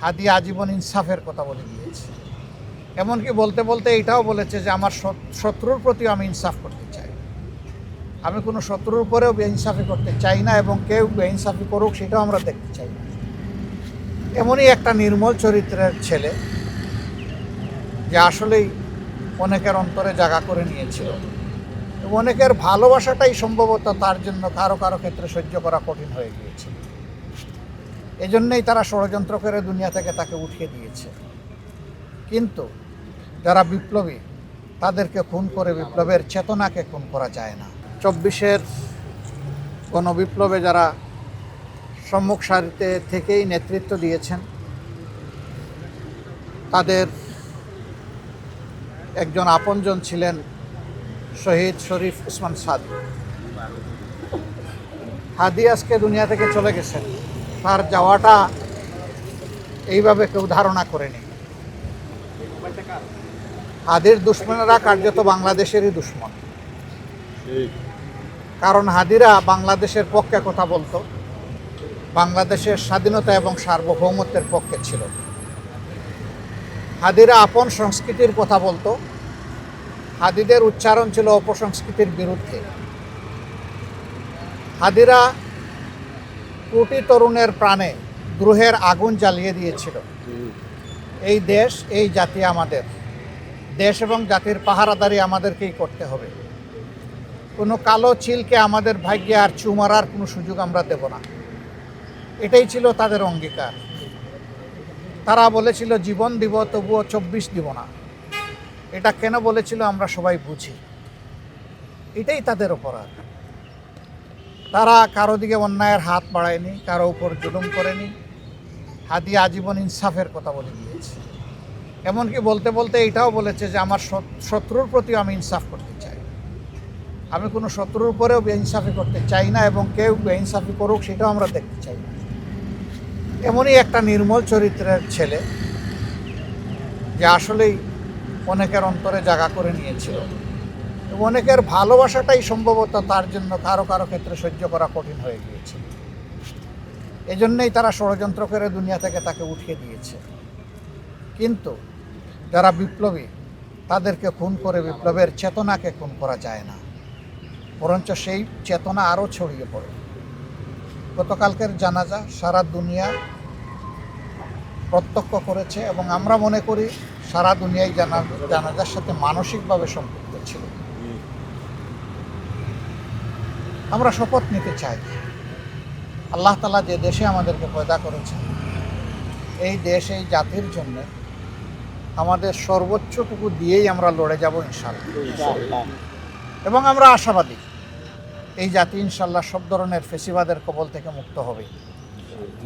হাদি আজীবন ইনসাফের কথা বলে গিয়েছে। এমনকি বলতে বলতে এটাও বলেছে যে আমার শত্রুর প্রতিও আমি ইনসাফ করতে চাই, আমি কোনো শত্রুর উপরেও বেইনসাফি করতে চাই না, এবং কেউ বেইনসাফি করুক সেটাও আমরা দেখতে চাই না। এমনই একটা নির্মল চরিত্রের ছেলে যে আসলেই অনেকের অন্তরে জায়গা করে নিয়েছিল, এবং অনেকের ভালোবাসাটাই সম্ভবত তার জন্য কারো কারো ক্ষেত্রে সহ্য করা কঠিন হয়ে গিয়েছে। এজন্যই তারা ষড়যন্ত্র করে দুনিয়া থেকে তাকে উঠিয়ে দিয়েছে। কিন্তু যারা বিপ্লবী তাদেরকে খুন করে বিপ্লবের চেতনাকে খুন করা যায় না। 24-এর গণবিপ্লবে যারা সম্মুখ সারিতে থেকেই নেতৃত্ব দিয়েছেন, তাদের একজন আপনজন ছিলেন শহীদ শরীফ ওসমান সাদি। হাদি আজকে দুনিয়া থেকে চলে গেছেন, তার যাওয়াটা এইভাবে কেউ ধারণা করেনি। হাদির দুশ্মনেরা কার্যত বাংলাদেশেরই দুশ্মন, কারণ হাদিরা বাংলাদেশের পক্ষে কথা বলতো, বাংলাদেশের স্বাধীনতা এবং সার্বভৌমত্বের পক্ষে ছিল। হাদিরা আপন সংস্কৃতির কথা বলতো, হাদিদের উচ্চারণ ছিল অপসংস্কৃতির বিরুদ্ধে। হাদিরা কোটি তরুণের প্রাণে দ্রোহের আগুন জ্বালিয়ে দিয়েছিল। এই দেশ, এই জাতি আমাদের দেশ, এবং জাতির পাহারাদারি আমাদেরকেই করতে হবে। কোনো কালো চিলকে আমাদের ভাগ্যে আর চু মারার কোনো সুযোগ আমরা দেব না, এটাই ছিল তাদের অঙ্গীকার। তারা বলেছিল জীবন দিব, তবুও 24 দিব না। এটা কেন বলেছিল আমরা সবাই বুঝি, এটাই তাদের অপরাধ। তারা কারো দিকে অন্যায়ের হাত বাড়ায়নি, কারো উপর জুলুম করেনি। হাদি আজীবন ইনসাফের কথা বলে গিয়েছে। এমনকি বলতে বলতে এটাও বলেছে যে আমার শত্রুর প্রতিও আমি ইনসাফ করতে চাই, আমি কোনো শত্রুর উপরেও বেইনসাফি করতে চাই না, এবং কেউ বেইনসাফি করুক সেটাও আমরা দেখতে চাই না। এমনই একটা নির্মল চরিত্রের ছেলে যে আসলেই অনেকের অন্তরে জায়গা করে নিয়েছিল, এবং অনেকের ভালোবাসাটাই সম্ভবত তার জন্য কারো কারো ক্ষেত্রে সহ্য করা কঠিন হয়ে গিয়েছে। এজন্যই তারা ষড়যন্ত্র করে দুনিয়া থেকে তাকে উঠিয়ে দিয়েছে। কিন্তু যারা বিপ্লবী তাদেরকে খুন করে বিপ্লবের চেতনাকে খুন করা যায় না, বরঞ্চ সেই চেতনা আরও ছড়িয়ে পড়ে। গতকালকের জানাজা সারা দুনিয়া প্রত্যক্ষ করেছে, এবং আমরা মনে করি সারা দুনিয়ায় জানাজার সাথে মানসিকভাবে সম্পৃক্ত ছিল। আমরা শপথ নিতে চাই, আল্লাহ তাআলা যে দেশে আমাদেরকে পয়দা করেছেন, এই দেশ, এই জাতির জন্য আমাদের সর্বোচ্চটুকু দিয়েই আমরা লড়ে যাব ইনশাআল্লাহ। এবং আমরা আশাবাদী এই জাতি ইনশাআল্লাহ সব ধরনের ফেসিবাদের কবল থেকে মুক্ত হবে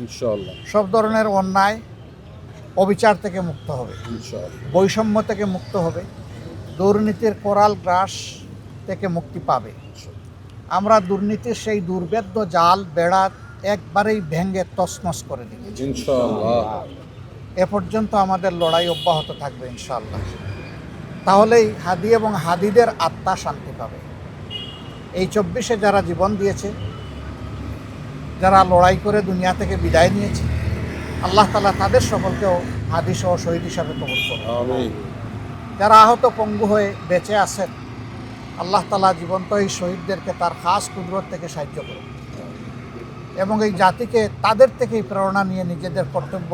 ইনশাআল্লাহ, সব ধরনের অন্যায় অবিচার থেকে মুক্ত হবে ইনশাআল্লাহ, বৈষম্য থেকে মুক্ত হবে, দুর্নীতির কোরাল গ্রাস থেকে মুক্তি পাবে। আমরা দুর্নীতির সেই দুর্ভেদ্য জাল বেড়া একবারেই ভেঙে তছনছ করে দিই ইনশাআল্লাহ। এ পর্যন্ত আমাদের লড়াই অব্যাহত থাকবে ইনশাআল্লাহ। তাহলেই হাদি এবং হাদিদের আত্মা শান্তি পাবে। এই 24-এ যারা জীবন দিয়েছে, যারা লড়াই করে দুনিয়া থেকে বিদায় নিয়েছে, আল্লাহ তাআলা তাদের সকলকেও হাদি সহ শহীদ হিসাবে কবুল করুন। যারা আহত পঙ্গু হয়ে বেঁচে আছেন, আল্লাহ তাআলা জীবন্ত এই শহীদদেরকে তার খাস কুদরত থেকে সাহায্য করুন, এবং এই জাতিকে তাদের থেকেই প্রেরণা নিয়ে নিজেদের কর্তব্য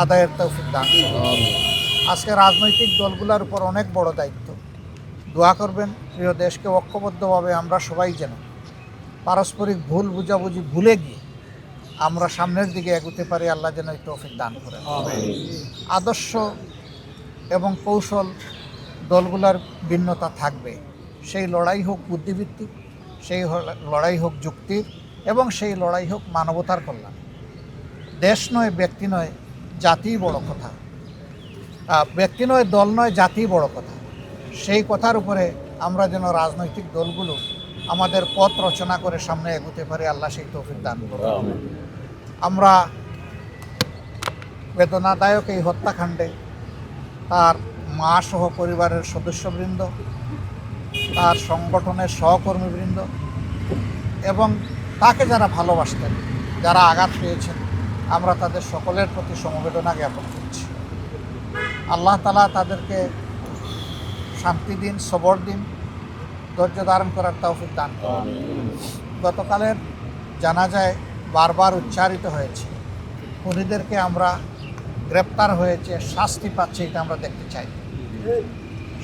আদায়ের তৌফিক দান করুন। আজকে রাজনৈতিক দলগুলোর উপর অনেক বড় দায়িত্ব। দোয়া করবেন প্রিয় দেশকে ঐক্যবদ্ধভাবে আমরা সবাই যেন পারস্পরিক ভুল বুঝাবুঝি ভুলে গিয়ে আমরা সামনের দিকে এগোতে পারি। আল্লাহ যেন এই তৌফিক দান করেন। আদর্শ এবং কৌশল দলগুলোর ভিন্নতা থাকবে, সেই লড়াই হোক বুদ্ধিভিত্তিক, সেই লড়াই হোক যুক্তির, এবং সেই লড়াই হোক মানবতার কল্যাণ। দেশ নয়, ব্যক্তি নয়, জাতিই বড় কথা। ব্যক্তি নয়, দল নয়, জাতিই বড় কথা। সেই কথার উপরে আমরা যেন রাজনৈতিক দলগুলো আমাদের পথ রচনা করে সামনে এগোতে পারি। আল্লাহ সেই তৌফিক দান করুন। আমরা বেদনাদায়ক এই হত্যাকাণ্ডে তার মা সহ পরিবারের সদস্যবৃন্দ, তার সংগঠনের সহকর্মীবৃন্দ, এবং তাকে যারা ভালোবাসতেন, যারা আঘাত পেয়েছেন, আমরা তাদের সকলের প্রতি সমবেদনা জ্ঞাপন করছি। আল্লাহ তাআলা তাদেরকে শান্তি দিন, সবর দিন, ধৈর্য ধারণ করার তৌফিক দান করুন। গতকালের জানাজায় বারবার উচ্চারিত হয়েছে, খুনিদেরকে আমরা গ্রেপ্তার হয়েছে, শাস্তি পাচ্ছে, এটা আমরা দেখতে চাই।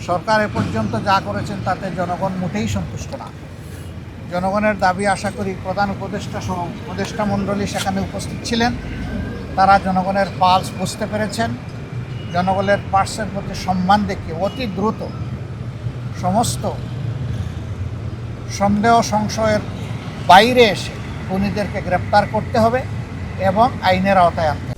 সরকার এ পর্যন্ত যা করেছেন তাতে জনগণ মোটেই সন্তুষ্ট না। জনগণের দাবি আশা করি প্রধান উপদেষ্টা সহ উপদেষ্টা মণ্ডলী সেখানে উপস্থিত ছিলেন, তারা জনগণের পালস বুঝতে পেরেছেন। জনগণের পার্সের প্রতি সম্মান দেখিয়ে অতি দ্রুত সমস্ত সন্দেহ সংশয়ের বাইরে এসে খুনিদেরকে গ্রেপ্তার করতে হবে এবং আইনের আওতায় আনতে হবে।